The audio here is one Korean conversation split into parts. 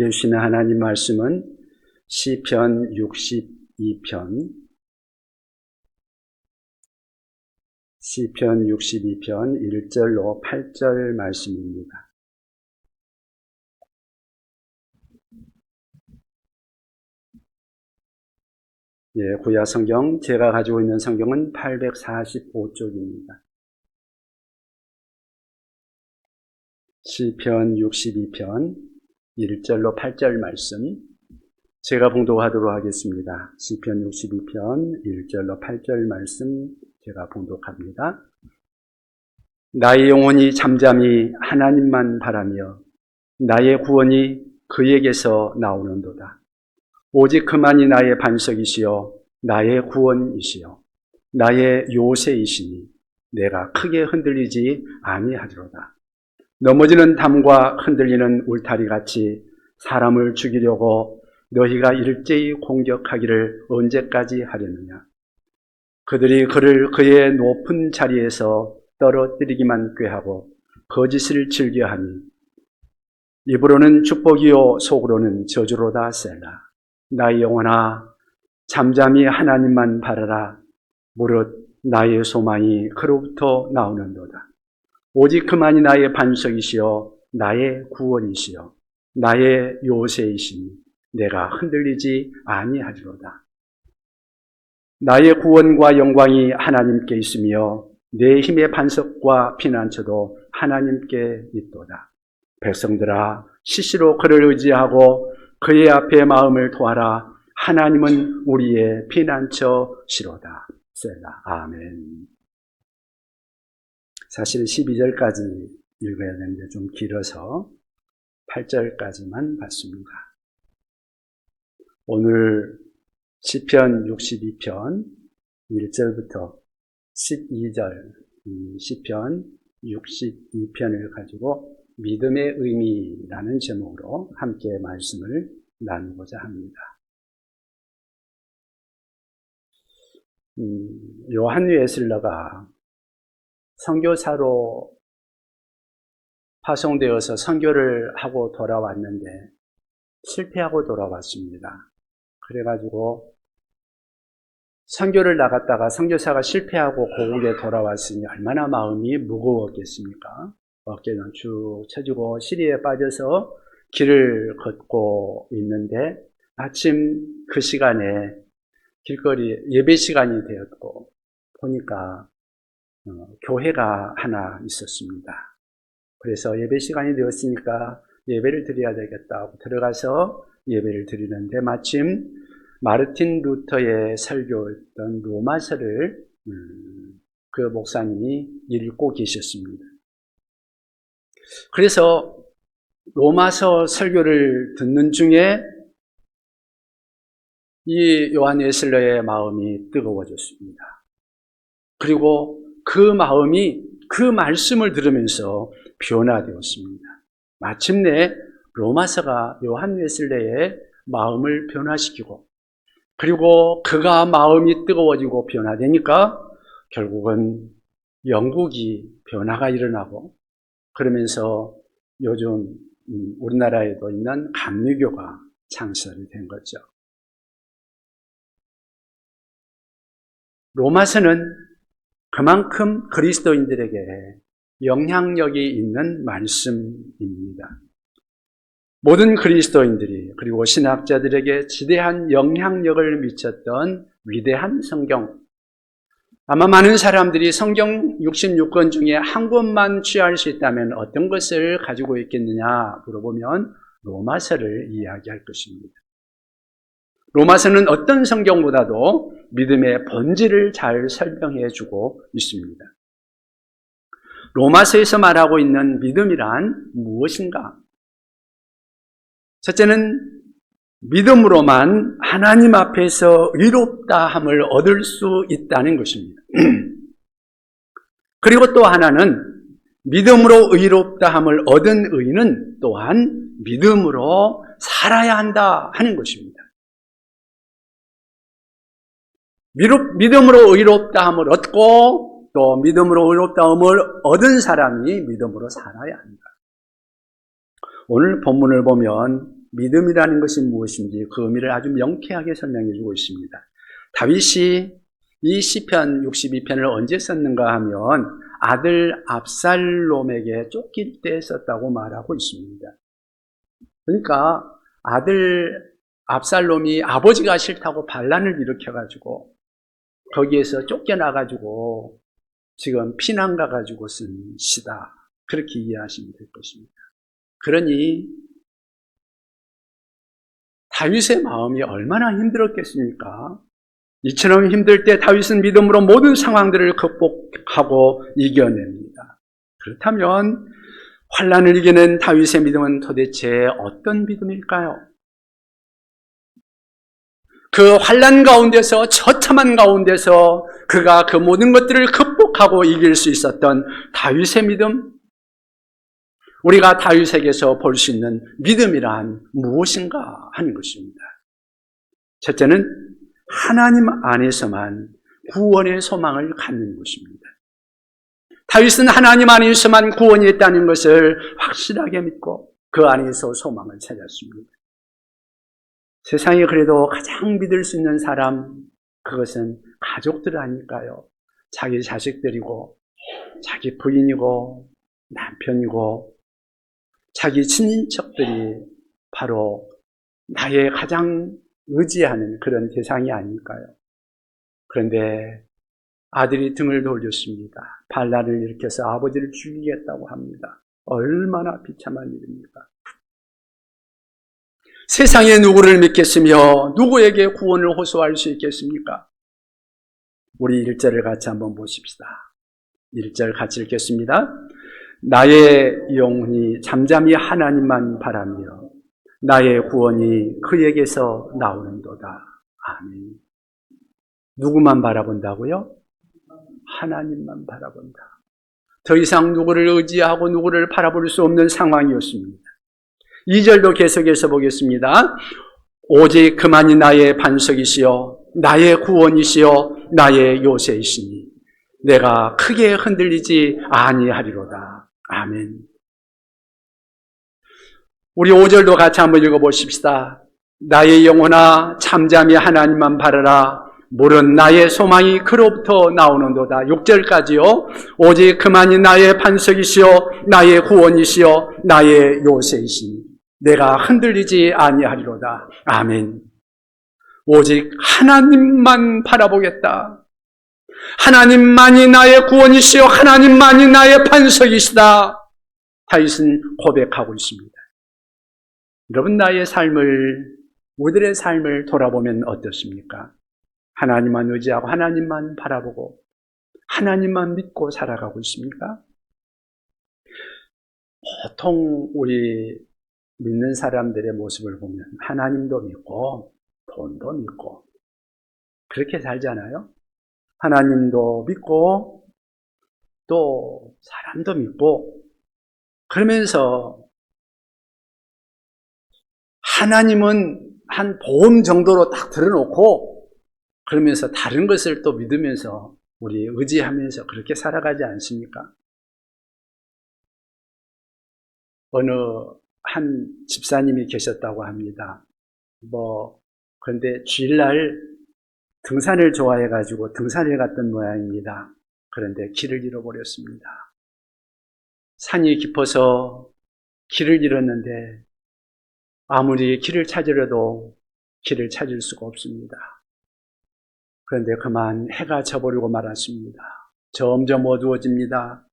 우리에게 주시는 하나님 말씀은 시편 62편 1절로 8절 말씀입니다. 구약 성경, 제가 가지고 있는 성경은 845쪽입니다. 시편 62편 1절로 8절 말씀 제가 봉독하도록 하겠습니다. 시편 62편 1절로 8절 말씀 제가 봉독합니다. 나의 영혼이 잠잠히 하나님만 바라며 나의 구원이 그에게서 나오는도다. 오직 그만이 나의 반석이시요 나의 구원이시요 나의 요새이시니 내가 크게 흔들리지 아니하리로다. 넘어지는 담과 흔들리는 울타리같이 사람을 죽이려고 너희가 일제히 공격하기를 언제까지 하려느냐. 그들이 그를 그의 높은 자리에서 떨어뜨리기만 꾀하고 거짓을 즐겨하니 입으로는 축복이요 속으로는 저주로다. 셀라. 나의 영혼아 잠잠히 하나님만 바라라. 무릇 나의 소망이 그로부터 나오는도다. 오직 그만이 나의 반석이시요 나의 구원이시요 나의 요새이시니 내가 흔들리지 아니하리로다. 나의 구원과 영광이 하나님께 있으며 내 힘의 반석과 피난처도 하나님께 있도다. 백성들아 시시로 그를 의지하고 그의 앞에 마음을 토하라. 하나님은 우리의 피난처시로다. 셀라. 아멘. 사실 12절까지 읽어야 되는데 좀 길어서 8절까지만 봤습니다. 오늘 시편 62편 1절부터 12절 시편 62편을 가지고 믿음의 의미라는 제목으로 함께 말씀을 나누고자 합니다. 요한 웨슬러가 선교사로 파송되어서 선교를 하고 돌아왔는데 실패하고 돌아왔습니다. 그래가지고 선교를 나갔다가 선교사가 실패하고 고국에 돌아왔으니 얼마나 마음이 무거웠겠습니까? 어깨는 쭉 쳐지고 시리에 빠져서 길을 걷고 있는데 마침 그 시간에 길거리 예배 시간이 되었고 보니까 교회가 하나 있었습니다. 그래서 예배 시간이 되었으니까 예배를 드려야 되겠다고 들어가서 예배를 드리는데 마침 마르틴 루터의 설교였던 로마서를 그 목사님이 읽고 계셨습니다. 그래서 로마서 설교를 듣는 중에 이 요한 웨슬러의 마음이 뜨거워졌습니다. 그리고 그 마음이 그 말씀을 들으면서 변화되었습니다. 마침내 로마서가 요한 웨슬러의 마음을 변화시키고 그리고 그가 마음이 뜨거워지고 변화되니까 결국은 영국이 변화가 일어나고 그러면서 요즘 우리나라에도 있는 감리교가 창설이 된 거죠. 로마서는 그만큼 그리스도인들에게 영향력이 있는 말씀입니다. 모든 그리스도인들이 그리고 신학자들에게 지대한 영향력을 미쳤던 위대한 성경. 아마 많은 사람들이 성경 66권 중에 한 권만 취할 수 있다면 어떤 것을 가지고 있겠느냐 물어보면 로마서를 이야기할 것입니다. 로마서는 어떤 성경보다도 믿음의 본질을 잘 설명해 주고 있습니다. 로마서에서 말하고 있는 믿음이란 무엇인가? 첫째는 믿음으로만 하나님 앞에서 의롭다함을 얻을 수 있다는 것입니다. 그리고 또 하나는 믿음으로 의롭다함을 얻은 의인은 또한 믿음으로 살아야 한다 하는 것입니다. 믿음으로 의롭다함을 얻고 또 믿음으로 의롭다함을 얻은 사람이 믿음으로 살아야 한다. 오늘 본문을 보면 믿음이라는 것이 무엇인지 그 의미를 아주 명쾌하게 설명해 주고 있습니다. 다윗이 이 시편 62편을 언제 썼는가 하면 아들 압살롬에게 쫓길 때 썼다고 말하고 있습니다. 그러니까 아들 압살롬이 아버지가 싫다고 반란을 일으켜가지고 거기에서 쫓겨나가지고 지금 피난 가가지고 쓴 시다. 그렇게 이해하시면 될 것입니다. 그러니 다윗의 마음이 얼마나 힘들었겠습니까? 이처럼 힘들 때 다윗은 믿음으로 모든 상황들을 극복하고 이겨냅니다. 그렇다면 환난을 이겨낸 다윗의 믿음은 도대체 어떤 믿음일까요? 그 환난 가운데서, 처참한 가운데서 그가 그 모든 것들을 극복하고 이길 수 있었던 다윗의 믿음, 우리가 다윗에게서 볼 수 있는 믿음이란 무엇인가 하는 것입니다. 첫째는 하나님 안에서만 구원의 소망을 갖는 것입니다. 다윗은 하나님 안에서만 구원이 있다는 것을 확실하게 믿고 그 안에서 소망을 찾았습니다. 세상에 그래도 가장 믿을 수 있는 사람, 그것은 가족들 아닐까요? 자기 자식들이고 자기 부인이고 남편이고 자기 친인척들이 바로 나의 가장 의지하는 그런 대상이 아닐까요? 그런데 아들이 등을 돌렸습니다. 반란을 일으켜서 아버지를 죽이겠다고 합니다. 얼마나 비참한 일입니까? 세상에 누구를 믿겠으며 누구에게 구원을 호소할 수 있겠습니까? 우리 1절을 같이 한번 보십시다. 1절 같이 읽겠습니다. 나의 영혼이 잠잠히 하나님만 바라며 나의 구원이 그에게서 나오는도다. 아멘. 누구만 바라본다고요? 하나님만 바라본다. 더 이상 누구를 의지하고 누구를 바라볼 수 없는 상황이었습니다. 2절도 계속해서 보겠습니다. 오직 그만이 나의 반석이시여 나의 구원이시여 나의 요새이시니 내가 크게 흔들리지 아니하리로다. 아멘. 우리 5절도 같이 한번 읽어보십시다. 나의 영혼아 잠잠히 하나님만 바라라. 물은 나의 소망이 그로부터 나오는도다. 6절까지요. 오직 그만이 나의 반석이시여 나의 구원이시여 나의 요새이시니 내가 흔들리지 아니하리로다. 아멘. 오직 하나님만 바라보겠다. 하나님만이 나의 구원이시여 하나님만이 나의 반석이시다. 다윗은 고백하고 있습니다. 여러분, 나의 삶을, 우리들의 삶을 돌아보면 어떻습니까? 하나님만 의지하고 하나님만 바라보고 하나님만 믿고 살아가고 있습니까? 보통 우리 믿는 사람들의 모습을 보면 하나님도 믿고 돈도 믿고 그렇게 살잖아요. 하나님도 믿고 또 사람도 믿고 그러면서 하나님은 한 보험 정도로 딱 들어놓고 그러면서 다른 것을 또 믿으면서 우리 의지하면서 그렇게 살아가지 않습니까? 어느 한 집사님이 계셨다고 합니다. 그런데 주일날 등산을 좋아해가지고 등산을 갔던 모양입니다. 그런데 길을 잃어버렸습니다. 산이 깊어서 길을 잃었는데 아무리 길을 찾으려도 길을 찾을 수가 없습니다. 그런데 그만 해가 져버리고 말았습니다. 점점 어두워집니다.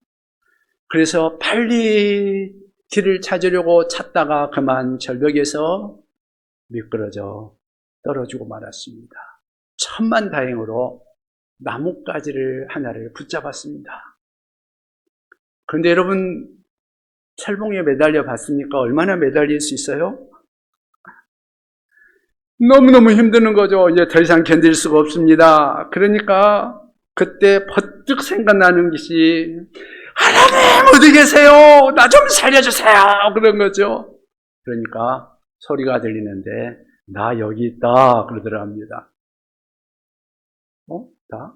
그래서 빨리 길을 찾으려고 찾다가 그만 절벽에서 미끄러져 떨어지고 말았습니다. 천만다행으로 나뭇가지를 하나를 붙잡았습니다. 그런데 여러분, 철봉에 매달려 봤습니까? 얼마나 매달릴 수 있어요? 너무너무 힘드는 거죠. 이제 더 이상 견딜 수가 없습니다. 그러니까 그때 번뜩 생각나는 것이 하나님 어디 계세요? 나 좀 살려주세요. 그런 거죠. 그러니까 소리가 들리는데 나 여기 있다 그러더랍니다. 나?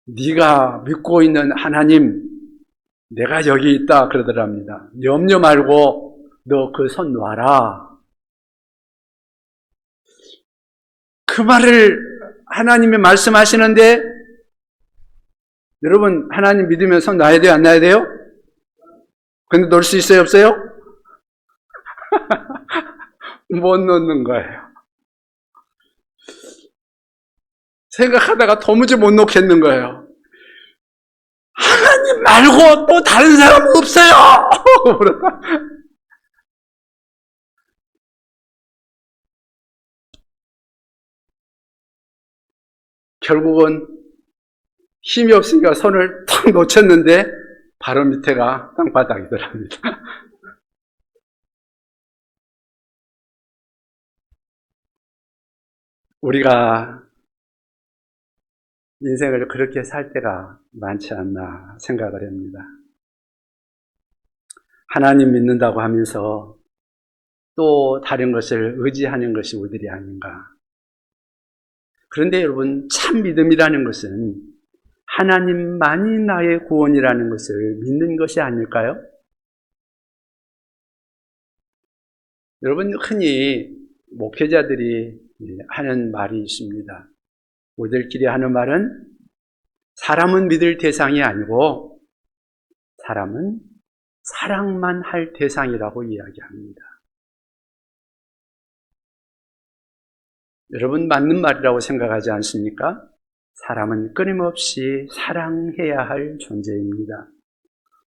네가 믿고 있는 하나님 내가 여기 있다 그러더랍니다. 염려 말고 너 그 손 놔라. 그 말을 하나님이 말씀하시는데, 여러분, 하나님 믿으면 손 놔야 돼요, 안 놔야 돼요? 근데 놓을 수 있어요, 없어요? 못 놓는 거예요. 생각하다가 도무지 못 놓겠는 거예요. 하나님 말고 또 다른 사람 없어요! 결국은 힘이 없으니까 손을 탁 놓쳤는데 바로 밑에가 땅바닥이더랍니다. 우리가 인생을 그렇게 살 때가 많지 않나 생각을 합니다. 하나님 믿는다고 하면서 또 다른 것을 의지하는 것이 우리들이 아닌가. 그런데 여러분, 참 믿음이라는 것은 하나님만이 나의 구원이라는 것을 믿는 것이 아닐까요? 여러분, 흔히 목회자들이 하는 말이 있습니다. 우리들끼리 하는 말은 사람은 믿을 대상이 아니고 사람은 사랑만 할 대상이라고 이야기합니다. 여러분, 맞는 말이라고 생각하지 않습니까? 사람은 끊임없이 사랑해야 할 존재입니다.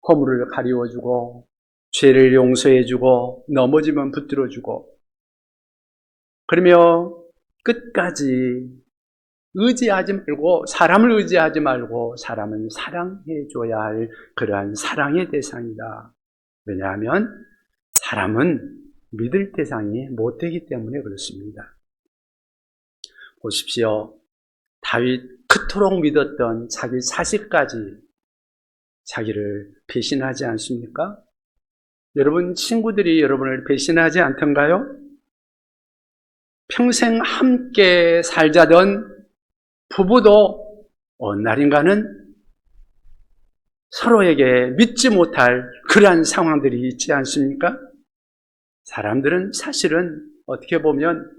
허물을 가리워주고 죄를 용서해주고 넘어지면 붙들어주고, 그러며 끝까지 의지하지 말고, 사람을 의지하지 말고 사람은 사랑해줘야 할 그러한 사랑의 대상이다. 왜냐하면 사람은 믿을 대상이 못 되기 때문에 그렇습니다. 보십시오. 다윗 그토록 믿었던 자기 자식까지 자기를 배신하지 않습니까? 여러분, 친구들이 여러분을 배신하지 않던가요? 평생 함께 살자던 부부도 어느 날인가는 서로에게 믿지 못할 그러한 상황들이 있지 않습니까? 사람들은 사실은 어떻게 보면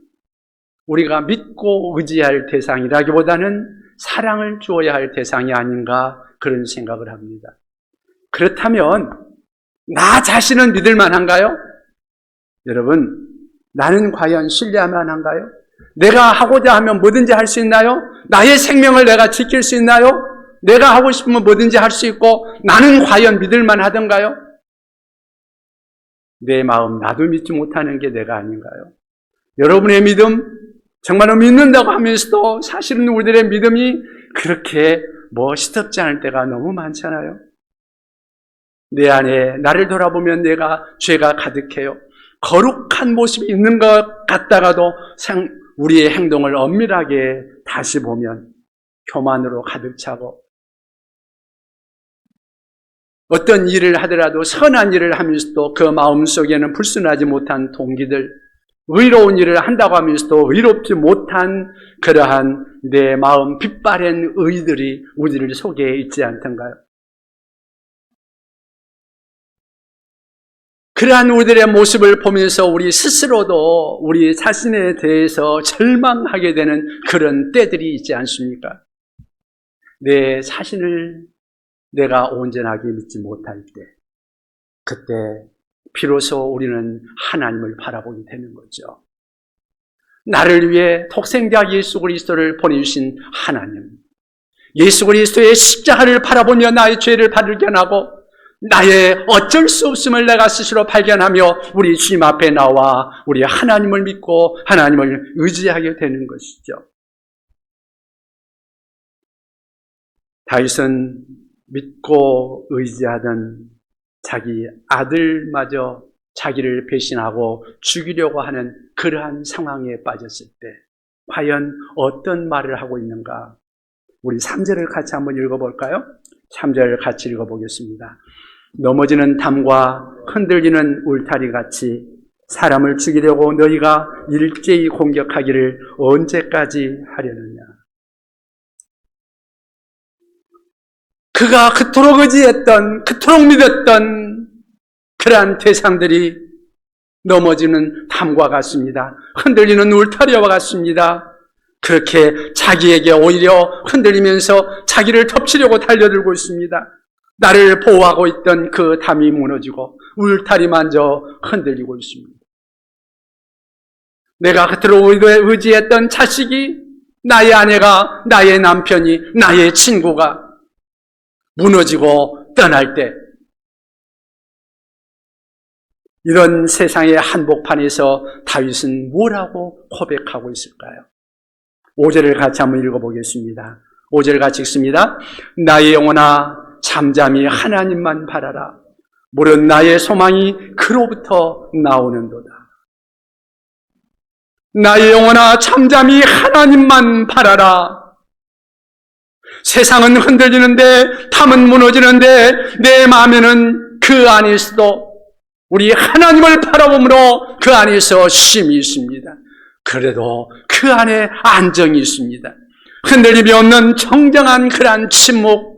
우리가 믿고 의지할 대상이라기보다는 사랑을 주어야 할 대상이 아닌가, 그런 생각을 합니다. 그렇다면 나 자신은 믿을 만한가요? 여러분, 나는 과연 신뢰할 만한가요? 내가 하고자 하면 뭐든지 할 수 있나요? 나의 생명을 내가 지킬 수 있나요? 내가 하고 싶으면 뭐든지 할 수 있고 나는 과연 믿을 만하던가요? 내 마음 나도 믿지 못하는 게 내가 아닌가요? 여러분의 믿음, 정말로 믿는다고 하면서도 사실은 우리들의 믿음이 그렇게 시덥지 않을 때가 너무 많잖아요. 내 안에 나를 돌아보면 내가 죄가 가득해요. 거룩한 모습이 있는 것 같다가도 우리의 행동을 엄밀하게 다시 보면 교만으로 가득 차고, 어떤 일을 하더라도 선한 일을 하면서도 그 마음속에는 불순하지 못한 동기들, 의로운 일을 한다고 하면서도 의롭지 못한 그러한 내 마음 빛바랜 의들이 우리들 속에 있지 않던가요? 그러한 우리들의 모습을 보면서 우리 스스로도 우리 자신에 대해서 절망하게 되는 그런 때들이 있지 않습니까? 내 자신을 내가 온전하게 믿지 못할 때, 그때 비로소 우리는 하나님을 바라보게 되는 거죠. 나를 위해 독생자 예수 그리스도를 보내주신 하나님, 예수 그리스도의 십자가를 바라보며 나의 죄를 발견하고 나의 어쩔 수 없음을 내가 스스로 발견하며 우리 주님 앞에 나와 우리 하나님을 믿고 하나님을 의지하게 되는 것이죠. 다윗은 믿고 의지하던 자기 아들마저 자기를 배신하고 죽이려고 하는 그러한 상황에 빠졌을 때 과연 어떤 말을 하고 있는가? 우리 3절을 같이 한번 읽어볼까요? 3절 같이 읽어보겠습니다. 넘어지는 담과 흔들리는 울타리 같이 사람을 죽이려고 너희가 일제히 공격하기를 언제까지 하려느냐. 그가 그토록 의지했던, 그토록 믿었던 그러한 대상들이 넘어지는 담과 같습니다. 흔들리는 울타리와 같습니다. 그렇게 자기에게 오히려 흔들리면서 자기를 덮치려고 달려들고 있습니다. 나를 보호하고 있던 그 담이 무너지고 울타리마저 흔들리고 있습니다. 내가 겉으로 의지했던 자식이, 나의 아내가, 나의 남편이, 나의 친구가 무너지고 떠날 때, 이런 세상의 한복판에서 다윗은 뭐라고 고백하고 있을까요? 5절을 같이 한번 읽어보겠습니다. 5절 같이 읽습니다. 나의 영혼아 잠잠히 하나님만 바라라. 무릇 나의 소망이 그로부터 나오는도다. 나의 영혼아 잠잠히 하나님만 바라라. 세상은 흔들리는데, 담은 무너지는데, 내 마음에는 그 안에서도 우리 하나님을 바라보므로 그 안에서 쉼이 있습니다. 그래도 그 안에 안정이 있습니다. 흔들림이 없는 정정한 그러한 침묵,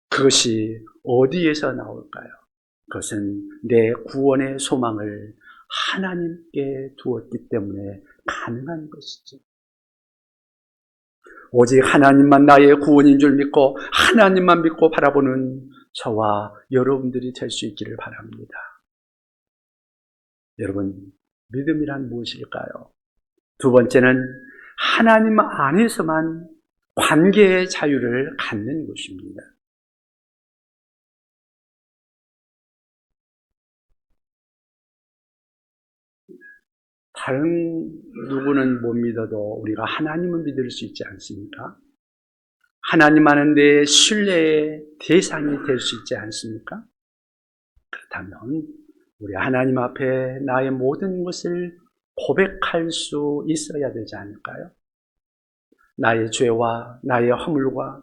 그것이 어디에서 나올까요? 그것은 내 구원의 소망을 하나님께 두었기 때문에 가능한 것이죠. 오직 하나님만 나의 구원인 줄 믿고 하나님만 믿고 바라보는 저와 여러분들이 될 수 있기를 바랍니다. 여러분, 믿음이란 무엇일까요? 두 번째는 하나님 안에서만 관계의 자유를 갖는 것입니다. 다른 누구는 못 믿어도 우리가 하나님은 믿을 수 있지 않습니까? 하나님만은 내 신뢰의 대상이 될 수 있지 않습니까? 그렇다면 우리 하나님 앞에 나의 모든 것을 고백할 수 있어야 되지 않을까요? 나의 죄와 나의 허물과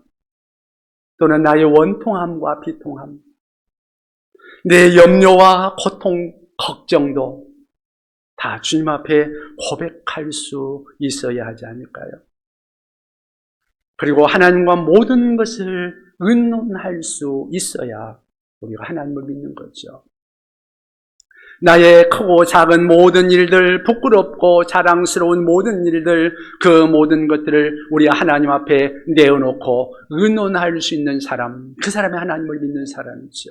또는 나의 원통함과 비통함, 내 염려와 고통, 걱정도 다 주님 앞에 고백할 수 있어야 하지 않을까요? 그리고 하나님과 모든 것을 의논할 수 있어야 우리가 하나님을 믿는 거죠. 나의 크고 작은 모든 일들, 부끄럽고 자랑스러운 모든 일들, 그 모든 것들을 우리 하나님 앞에 내어놓고 의논할 수 있는 사람, 그 사람이 하나님을 믿는 사람이죠.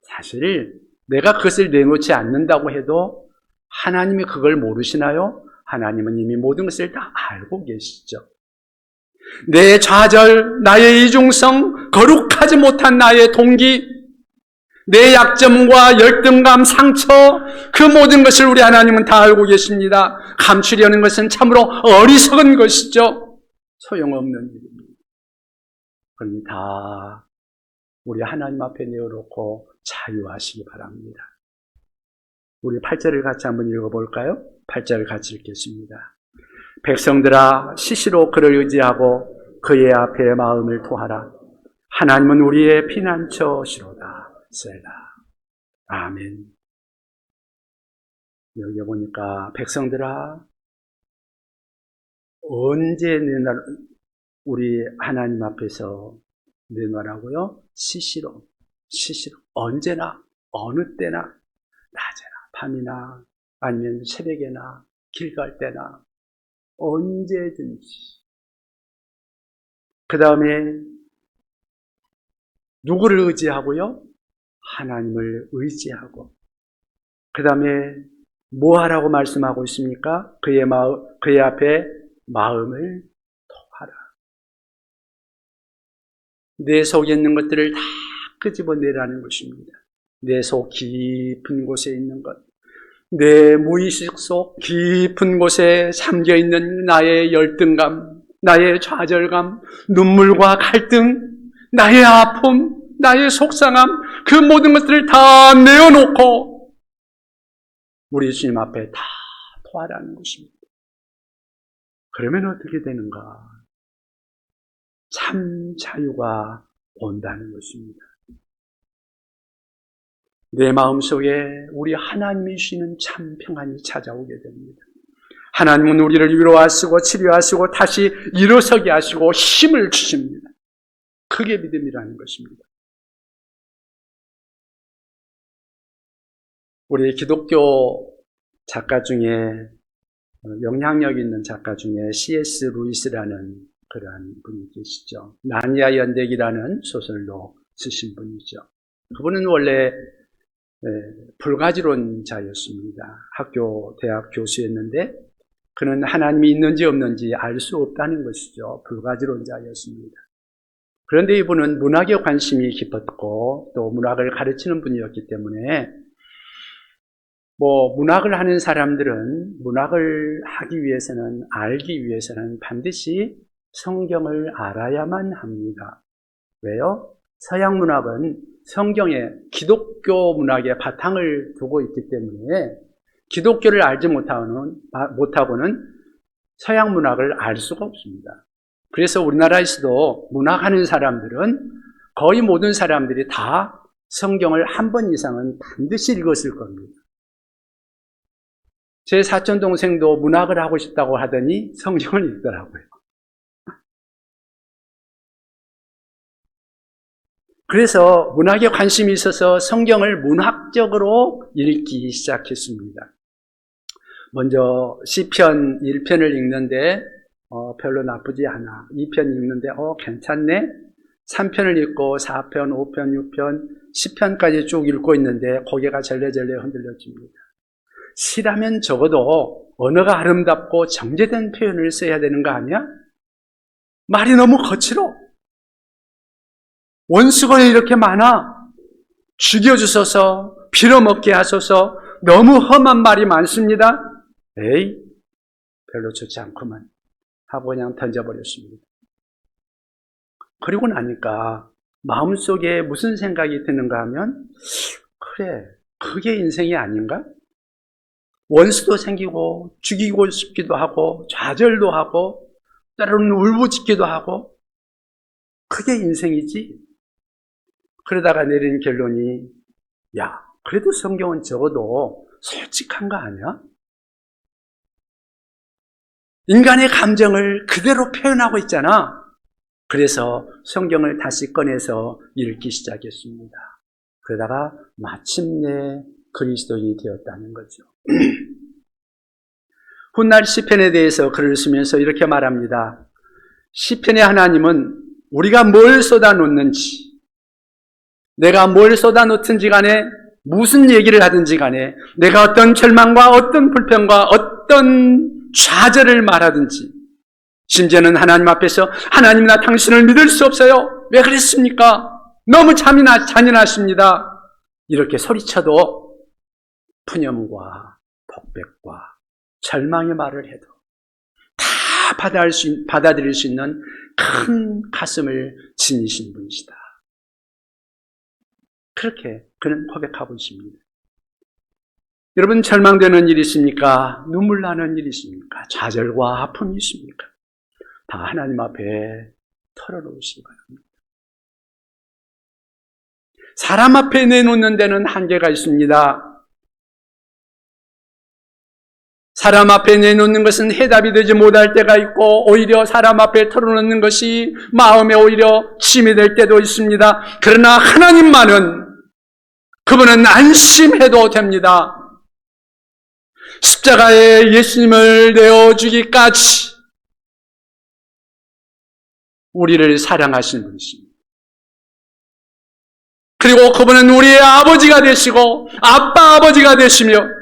사실 내가 그것을 내놓지 않는다고 해도 하나님이 그걸 모르시나요? 하나님은 이미 모든 것을 다 알고 계시죠. 내 좌절, 나의 이중성, 거룩하지 못한 나의 동기, 내 약점과 열등감, 상처, 그 모든 것을 우리 하나님은 다 알고 계십니다. 감추려는 것은 참으로 어리석은 것이죠. 소용없는 일입니다. 그러니 다 우리 하나님 앞에 내어놓고 자유하시기 바랍니다. 우리 8절을 같이 한번 읽어볼까요? 8절을 같이 읽겠습니다. 백성들아 시시로 그를 의지하고 그의 앞에 마음을 토하라. 하나님은 우리의 피난처시로다. 셀라. 아멘. 여기 보니까 백성들아 언제 우리 하나님 앞에서 내놓으라고요? 시시로 언제나 어느 때나 낮에나 밤이나 아니면 새벽에나 길 갈 때나 언제든지. 그 다음에 누구를 의지하고요? 하나님을 의지하고. 그 다음에 뭐 하라고 말씀하고 있습니까? 그의 앞에 마음을 토하라. 내 속에 있는 것들을 다 끄집어내라는 것입니다. 내 속 깊은 곳에 있는 것, 내 무의식 속 깊은 곳에 잠겨있는 나의 열등감, 나의 좌절감, 눈물과 갈등, 나의 아픔, 나의 속상함, 그 모든 것들을 다 내어놓고 우리 주님 앞에 다 토하라는 것입니다. 그러면 어떻게 되는가? 참 자유가 온다는 것입니다. 내 마음속에 우리 하나님이 주시는 참 평안이 찾아오게 됩니다. 하나님은 우리를 위로하시고 치료하시고 다시 일어서게 하시고 힘을 주십니다. 그게 믿음이라는 것입니다. 우리 기독교 작가 중에 영향력 있는 작가 중에 C.S. 루이스라는 그러한 분이 계시죠. 나니아 연대기라는 소설로 쓰신 분이죠. 그분은 원래 불가지론자였습니다. 학교, 대학 교수였는데 그는 하나님이 있는지 없는지 알 수 없다는 것이죠. 불가지론자였습니다. 그런데 이분은 문학에 관심이 깊었고 또 문학을 가르치는 분이었기 때문에 문학을 하는 사람들은 문학을 하기 위해서는, 알기 위해서는 반드시 성경을 알아야만 합니다. 왜요? 서양 문학은 성경에, 기독교 문학에 바탕을 두고 있기 때문에 기독교를 알지 못하고는 서양 문학을 알 수가 없습니다. 그래서 우리나라에서도 문학하는 사람들은 거의 모든 사람들이 다 성경을 한 번 이상은 반드시 읽었을 겁니다. 제 사촌 동생도 문학을 하고 싶다고 하더니 성경을 읽더라고요. 그래서 문학에 관심이 있어서 성경을 문학적으로 읽기 시작했습니다. 먼저 시편 1편을 읽는데 별로 나쁘지 않아. 2편 읽는데 괜찮네. 3편을 읽고 4편, 5편, 6편, 10편까지 쭉 읽고 있는데 고개가 절레절레 흔들려집니다. 시라면 적어도 언어가 아름답고 정제된 표현을 써야 되는 거 아니야? 말이 너무 거칠어. 원수가 이렇게 많아. 죽여주소서, 빌어먹게 하소서, 너무 험한 말이 많습니다. 에이, 별로 좋지 않구만 하고 그냥 던져버렸습니다. 그리고 나니까 마음속에 무슨 생각이 드는가 하면 그래, 그게 인생이 아닌가? 원수도 생기고 죽이고 싶기도 하고 좌절도 하고 때로는 울부짖기도 하고 그게 인생이지. 그러다가 내린 결론이 야, 그래도 성경은 적어도 솔직한 거 아니야? 인간의 감정을 그대로 표현하고 있잖아. 그래서 성경을 다시 꺼내서 읽기 시작했습니다. 그러다가 마침내 그리스도인이 되었다는 거죠. 훗날 시편에 대해서 글을 쓰면서 이렇게 말합니다. 시편의 하나님은 우리가 뭘 쏟아놓는지, 내가 뭘 쏟아놓든지 간에 무슨 얘기를 하든지 간에 내가 어떤 절망과 어떤 불평과 어떤 좌절을 말하든지 심지어는 하나님 앞에서 하나님 나 당신을 믿을 수 없어요. 왜 그랬습니까? 너무 잔인하십니다. 이렇게 소리쳐도 푸념과 복백과 절망의 말을 해도 다 받아들일 수 있는 큰 가슴을 지니신 분이시다. 그렇게 그는 고백하고 있습니다. 여러분, 절망되는 일이 있습니까? 눈물 나는 일이 있습니까? 좌절과 아픔이 있습니까? 다 하나님 앞에 털어놓으시기 바랍니다. 사람 앞에 내놓는 데는 한계가 있습니다. 사람 앞에 내놓는 것은 해답이 되지 못할 때가 있고 오히려 사람 앞에 털어놓는 것이 마음에 오히려 침이 될 때도 있습니다. 그러나 하나님만은 그분은 안심해도 됩니다. 십자가에 예수님을 내어주기까지 우리를 사랑하신 분이십니다. 그리고 그분은 우리의 아버지가 되시고 아빠 아버지가 되시며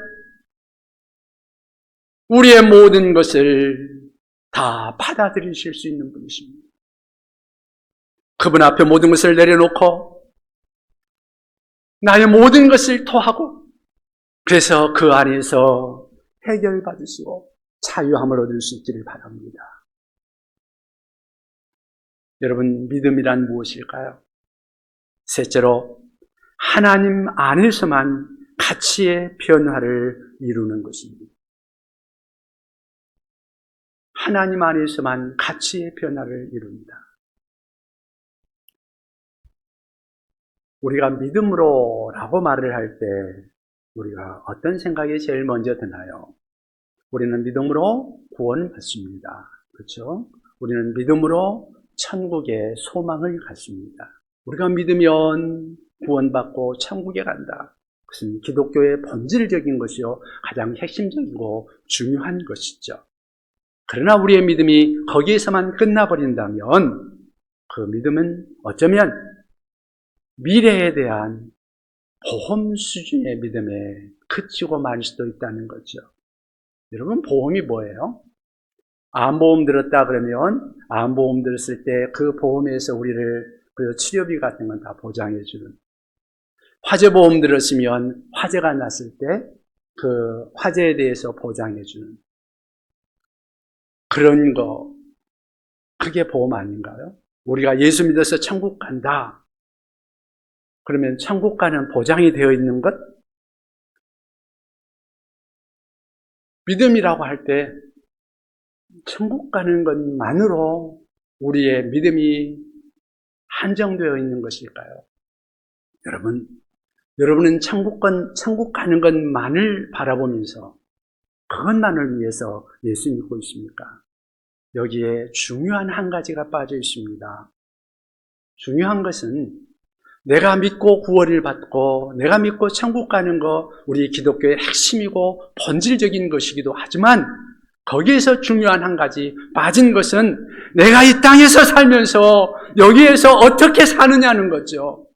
우리의 모든 것을 다 받아들이실 수 있는 분이십니다. 그분 앞에 모든 것을 내려놓고 나의 모든 것을 토하고 그래서 그 안에서 해결받으시고 자유함을 얻을 수 있기를 바랍니다. 여러분, 믿음이란 무엇일까요? 셋째로, 하나님 안에서만 가치의 변화를 이루는 것입니다. 하나님 안에서만 가치의 변화를 이룹니다. 우리가 믿음으로라고 말을 할 때 우리가 어떤 생각이 제일 먼저 드나요? 우리는 믿음으로 구원받습니다. 그렇죠? 우리는 믿음으로 천국의 소망을 갖습니다. 우리가 믿으면 구원받고 천국에 간다. 그것은 기독교의 본질적인 것이요 가장 핵심적이고 중요한 것이죠. 그러나 우리의 믿음이 거기에서만 끝나버린다면 그 믿음은 어쩌면 미래에 대한 보험 수준의 믿음에 그치고 말 수도 있다는 거죠. 여러분, 보험이 뭐예요? 암보험 들었다 그러면 암보험 들었을 때 그 보험에서 우리를 그 치료비 같은 건 다 보장해 주는, 화재보험 들었으면 화재가 났을 때 그 화재에 대해서 보장해 주는 그런 거, 그게 보험 아닌가요? 우리가 예수 믿어서 천국 간다 그러면 천국 가는 보장이 되어 있는 것? 믿음이라고 할 때 천국 가는 것만으로 우리의 믿음이 한정되어 있는 것일까요? 여러분은 천국 가는 것만을 바라보면서 그것만을 위해서 예수 믿고 있습니까? 여기에 중요한 한 가지가 빠져 있습니다. 중요한 것은 내가 믿고 구원을 받고 내가 믿고 천국 가는 거 우리 기독교의 핵심이고 본질적인 것이기도 하지만 거기에서 중요한 한 가지 빠진 것은 내가 이 땅에서 살면서 여기에서 어떻게 사느냐는 거죠.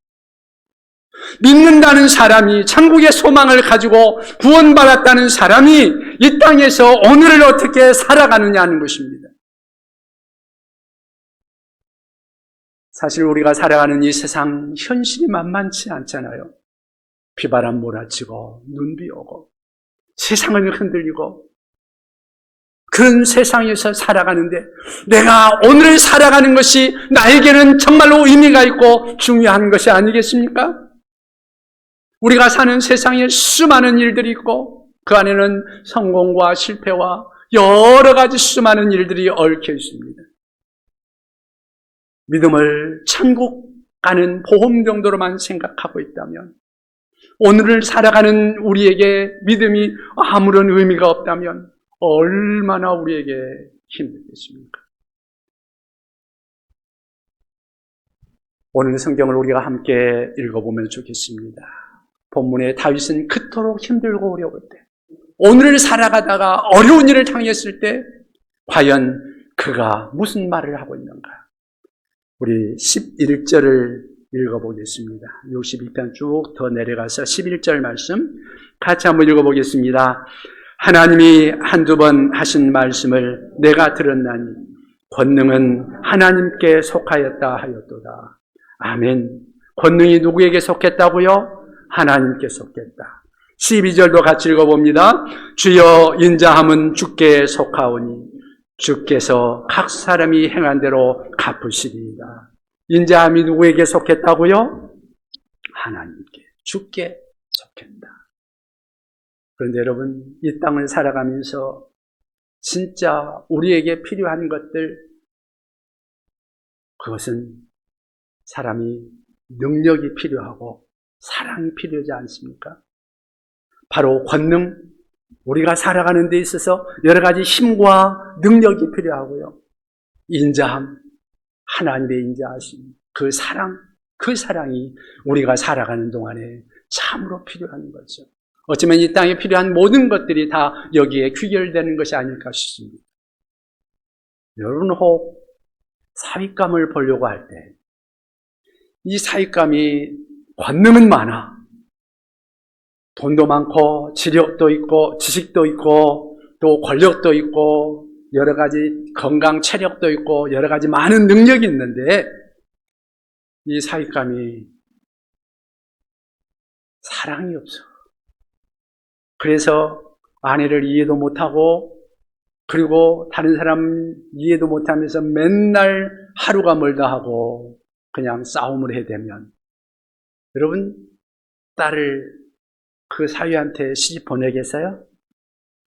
믿는다는 사람이, 천국의 소망을 가지고 구원받았다는 사람이 이 땅에서 오늘을 어떻게 살아가느냐 하는 것입니다. 사실 우리가 살아가는 이 세상 현실이 만만치 않잖아요. 비바람 몰아치고 눈비 오고 세상을 흔들리고 그런 세상에서 살아가는데 내가 오늘을 살아가는 것이 나에게는 정말로 의미가 있고 중요한 것이 아니겠습니까? 우리가 사는 세상에 수많은 일들이 있고 그 안에는 성공과 실패와 여러 가지 수많은 일들이 얽혀 있습니다. 믿음을 천국 가는 보험 정도로만 생각하고 있다면, 오늘을 살아가는 우리에게 믿음이 아무런 의미가 없다면 얼마나 우리에게 힘들겠습니까? 오늘 성경을 우리가 함께 읽어보면 좋겠습니다. 본문에 다윗은 그토록 힘들고 어려울 때, 오늘을 살아가다가 어려운 일을 당했을 때 과연 그가 무슨 말을 하고 있는가? 우리 11절을 읽어보겠습니다. 62편 쭉 더 내려가서 11절 말씀 같이 한번 읽어보겠습니다. 하나님이 한두 번 하신 말씀을 내가 들었나니 권능은 하나님께 속하였다 하였도다. 아멘. 권능이 누구에게 속했다고요? 하나님께 속했다. 12절도 같이 읽어봅니다. 주여 인자함은 주께 속하오니 주께서 각 사람이 행한 대로 갚으시리이다. 인자함이 누구에게 속했다고요? 하나님께, 주께 속했다. 그런데 여러분, 이 땅을 살아가면서 진짜 우리에게 필요한 것들, 그것은 사람이 능력이 필요하고 사랑이 필요하지 않습니까? 바로 권능, 우리가 살아가는 데 있어서 여러 가지 힘과 능력이 필요하고요. 인자함, 하나님의 인자하심, 그 사랑이 우리가 살아가는 동안에 참으로 필요한 거죠. 어쩌면 이 땅에 필요한 모든 것들이 다 여기에 귀결되는 것이 아닐까 싶습니다. 여러분 혹 사윗감을 보려고 할 때 이 사윗감이 권능은 많아. 돈도 많고 지력도 있고 지식도 있고 또 권력도 있고 여러 가지 건강 체력도 있고 여러 가지 많은 능력이 있는데 이 사윗감이 사랑이 없어. 그래서 아내를 이해도 못하고 그리고 다른 사람 이해도 못하면서 맨날 하루가 멀다 하고 그냥 싸움을 해대면, 여러분 딸을 그 사위한테 시집 보내겠어요?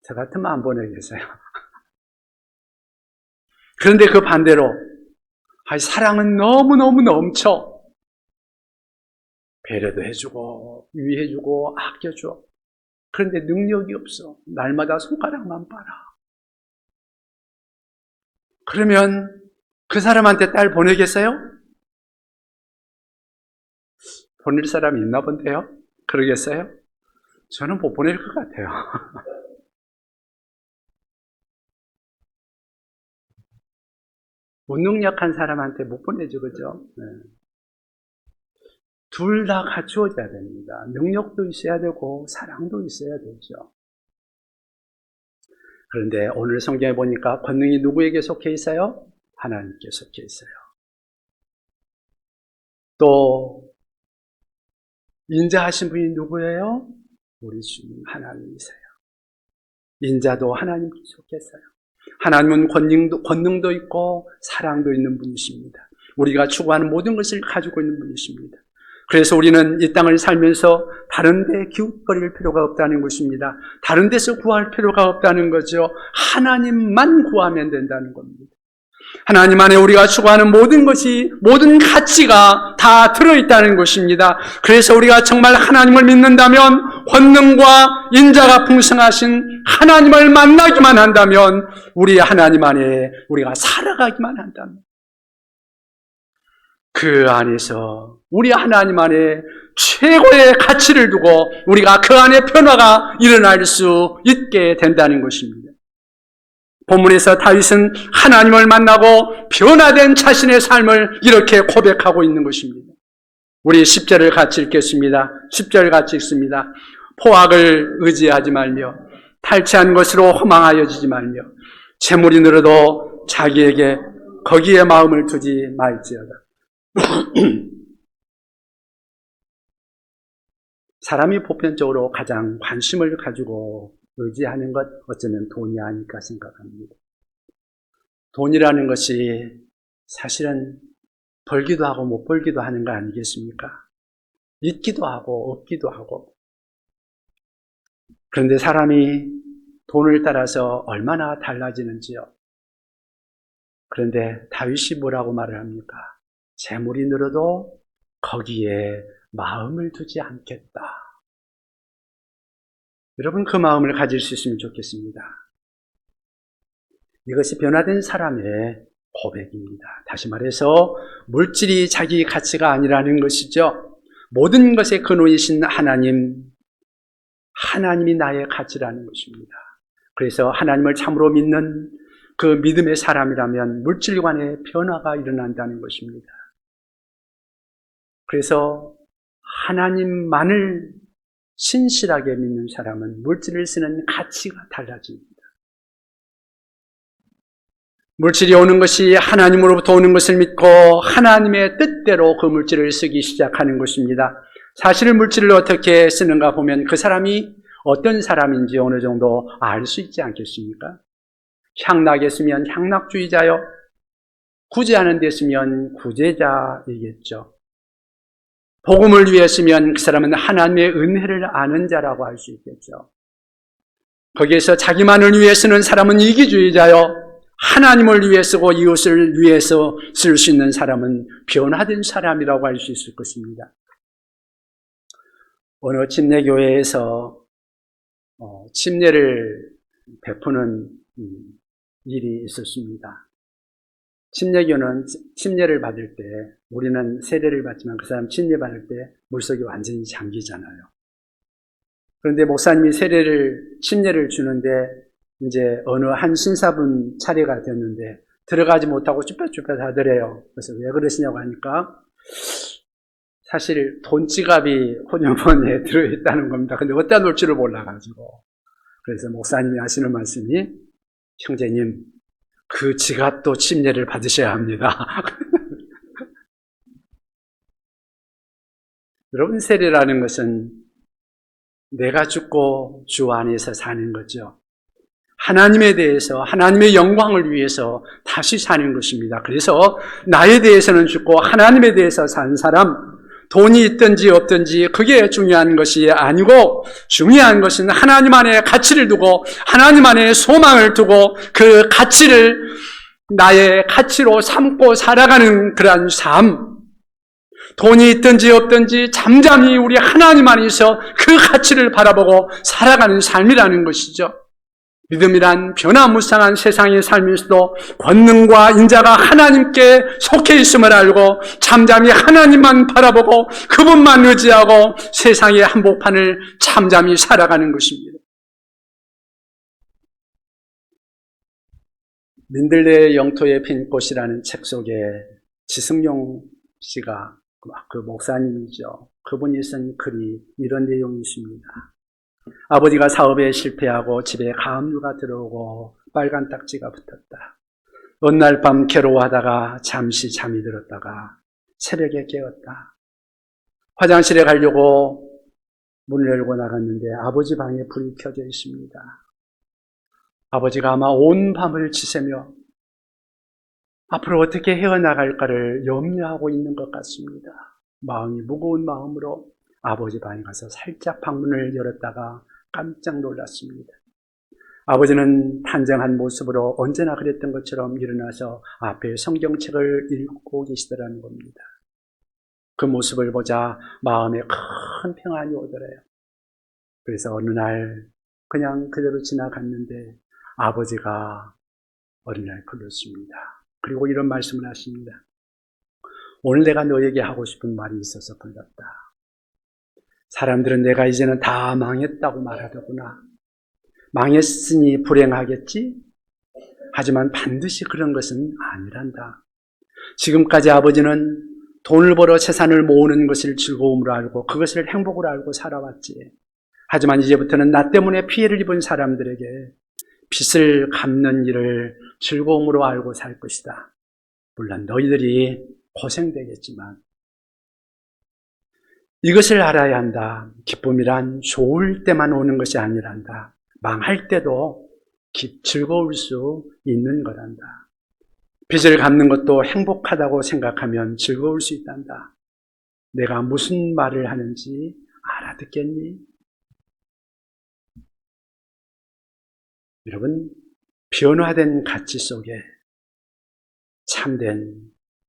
저 같으면 안 보내겠어요. 그런데 그 반대로 사랑은 너무너무 넘쳐. 배려도 해주고 위해주고 아껴줘. 그런데 능력이 없어. 날마다 손가락만 빨아. 그러면 그 사람한테 딸 보내겠어요? 보낼 사람이 있나 본데요? 그러겠어요? 저는 못 보낼 것 같아요. 무능력한 사람한테 못 보내죠, 그죠? 네. 둘 다 갖추어져야 됩니다. 능력도 있어야 되고 사랑도 있어야 되죠. 그런데 오늘 성경에 보니까 권능이 누구에게 속해 있어요? 하나님께 속해 있어요. 또 인자하신 분이 누구예요? 우리 주님 하나님이세요. 인자도 하나님께 속했어요. 하나님은 권능도 있고 사랑도 있는 분이십니다. 우리가 추구하는 모든 것을 가지고 있는 분이십니다. 그래서 우리는 이 땅을 살면서 다른 데 기웃거릴 필요가 없다는 것입니다. 다른 데서 구할 필요가 없다는 거죠. 하나님만 구하면 된다는 겁니다. 하나님 안에 우리가 추구하는 모든 것이, 모든 가치가 다 들어있다는 것입니다. 그래서 우리가 정말 하나님을 믿는다면, 권능과 인자가 풍성하신 하나님을 만나기만 한다면, 우리 하나님 안에 우리가 살아가기만 한다면, 그 안에서 우리 하나님 안에 최고의 가치를 두고 우리가 그 안에 변화가 일어날 수 있게 된다는 것입니다. 본문에서 다윗은 하나님을 만나고 변화된 자신의 삶을 이렇게 고백하고 있는 것입니다. 우리 10절을 같이 읽겠습니다. 10절 같이 읽습니다. 포악을 의지하지 말며 탈취한 것으로 허망하여지지 말며 재물이 늘어도 자기에게 거기에 마음을 두지 말지어다. 사람이 보편적으로 가장 관심을 가지고 의지하는 것, 어쩌면 돈이 아닐까 생각합니다. 돈이라는 것이 사실은 벌기도 하고 못 벌기도 하는 거 아니겠습니까? 있기도 하고 없기도 하고. 그런데 사람이 돈을 따라서 얼마나 달라지는지요. 그런데 다윗이 뭐라고 말을 합니까? 재물이 늘어도 거기에 마음을 두지 않겠다. 여러분, 그 마음을 가질 수 있으면 좋겠습니다. 이것이 변화된 사람의 고백입니다. 다시 말해서 물질이 자기 가치가 아니라는 것이죠. 모든 것의 근원이신 하나님이 나의 가치라는 것입니다. 그래서 하나님을 참으로 믿는 그 믿음의 사람이라면 물질관의 변화가 일어난다는 것입니다. 그래서 하나님만을 신실하게 믿는 사람은 물질을 쓰는 가치가 달라집니다. 물질이 오는 것이 하나님으로부터 오는 것을 믿고 하나님의 뜻대로 그 물질을 쓰기 시작하는 것입니다. 사실 물질을 어떻게 쓰는가 보면 그 사람이 어떤 사람인지 어느 정도 알 수 있지 않겠습니까? 향락에 쓰면 향락주의자요, 구제하는 데 쓰면 구제자이겠죠. 복음을 위해 쓰면 그 사람은 하나님의 은혜를 아는 자라고 할 수 있겠죠. 거기에서 자기만을 위해 쓰는 사람은 이기주의자요, 하나님을 위해 쓰고 이웃을 위해서 쓸 수 있는 사람은 변화된 사람이라고 할 수 있을 것입니다. 어느 침례교회에서 침례를 베푸는 일이 있었습니다. 침례교는 침례를 받을 때, 우리는 세례를 받지만 그 사람 침례 받을 때 물속이 완전히 잠기잖아요. 그런데 목사님이 침례를 주는데 이제 어느 한 신사분 차례가 됐는데 들어가지 못하고 쭈뼛쭈뼛 하더래요. 그래서 왜 그러시냐고 하니까 사실 돈지갑이 혼혈원에 들어있다는 겁니다. 근데 어디다 놓을 줄을 몰라가지고. 그래서 목사님이 하시는 말씀이, 형제님, 그 지갑도 침례를 받으셔야 합니다. 여러분, 세례라는 것은 내가 죽고 주 안에서 사는 거죠. 하나님에 대해서, 하나님의 영광을 위해서 다시 사는 것입니다. 그래서 나에 대해서는 죽고 하나님에 대해서 사는 사람, 돈이 있든지 없든지 그게 중요한 것이 아니고 중요한 것은 하나님 안에 가치를 두고 하나님 안에 소망을 두고 그 가치를 나의 가치로 삼고 살아가는 그러한 삶, 돈이 있든지 없든지 잠잠히 우리 하나님 안에서 그 가치를 바라보고 살아가는 삶이라는 것이죠. 믿음이란 변화무쌍한 세상의 삶에서도 권능과 인자가 하나님께 속해 있음을 알고 잠잠히 하나님만 바라보고 그분만 의지하고 세상의 한복판을 잠잠히 살아가는 것입니다. 민들레의 영토에 핀 꽃이라는 책 속에 지승용 씨가 그 목사님이죠. 그분이 쓴 글이 이런 내용이 있습니다. 아버지가 사업에 실패하고 집에 가압류가 들어오고 빨간 딱지가 붙었다. 어느 날 밤 괴로워하다가 잠시 잠이 들었다가 새벽에 깨었다. 화장실에 가려고 문을 열고 나갔는데 아버지 방에 불이 켜져 있습니다. 아버지가 아마 온 밤을 지새며 앞으로 어떻게 헤어나갈까를 염려하고 있는 것 같습니다. 마음이 무거운 마음으로 아버지 방에 가서 살짝 방문을 열었다가 깜짝 놀랐습니다. 아버지는 단정한 모습으로 언제나 그랬던 것처럼 일어나서 앞에 성경책을 읽고 계시더라는 겁니다. 그 모습을 보자 마음에 큰 평안이 오더래요. 그래서 어느 날 그냥 그대로 지나갔는데 아버지가 어느 날 불렀습니다. 그리고 이런 말씀을 하십니다. 오늘 내가 너에게 하고 싶은 말이 있어서 불렀다. 사람들은 내가 이제는 다 망했다고 말하더구나. 망했으니 불행하겠지? 하지만 반드시 그런 것은 아니란다. 지금까지 아버지는 돈을 벌어 재산을 모으는 것을 즐거움으로 알고 그것을 행복으로 알고 살아왔지. 하지만 이제부터는 나 때문에 피해를 입은 사람들에게 빚을 갚는 일을 즐거움으로 알고 살 것이다. 물론 너희들이 고생되겠지만 이것을 알아야 한다. 기쁨이란 좋을 때만 오는 것이 아니란다. 망할 때도 즐거울 수 있는 거란다. 빚을 갚는 것도 행복하다고 생각하면 즐거울 수 있단다. 내가 무슨 말을 하는지 알아듣겠니? 여러분, 변화된 가치 속에 참된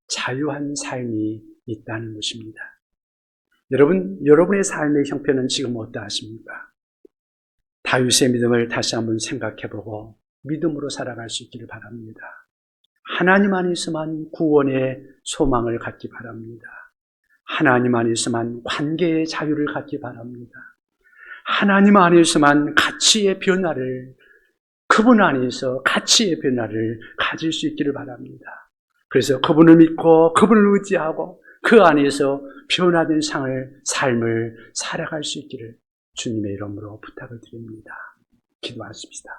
자유한 삶이 있다는 것입니다. 여러분의 삶의 형편은 지금 어떠하십니까? 다윗의 믿음을 다시 한번 생각해보고 믿음으로 살아갈 수 있기를 바랍니다. 하나님 안에서만 구원의 소망을 갖기 바랍니다. 하나님 안에서만 관계의 자유를 갖기 바랍니다. 하나님 안에서만 가치의 변화를, 그분 안에서 가치의 변화를 가질 수 있기를 바랍니다. 그래서 그분을 믿고 그분을 의지하고 그 안에서 변화된 삶을 살아갈 수 있기를 주님의 이름으로 부탁을 드립니다. 기도하십시다.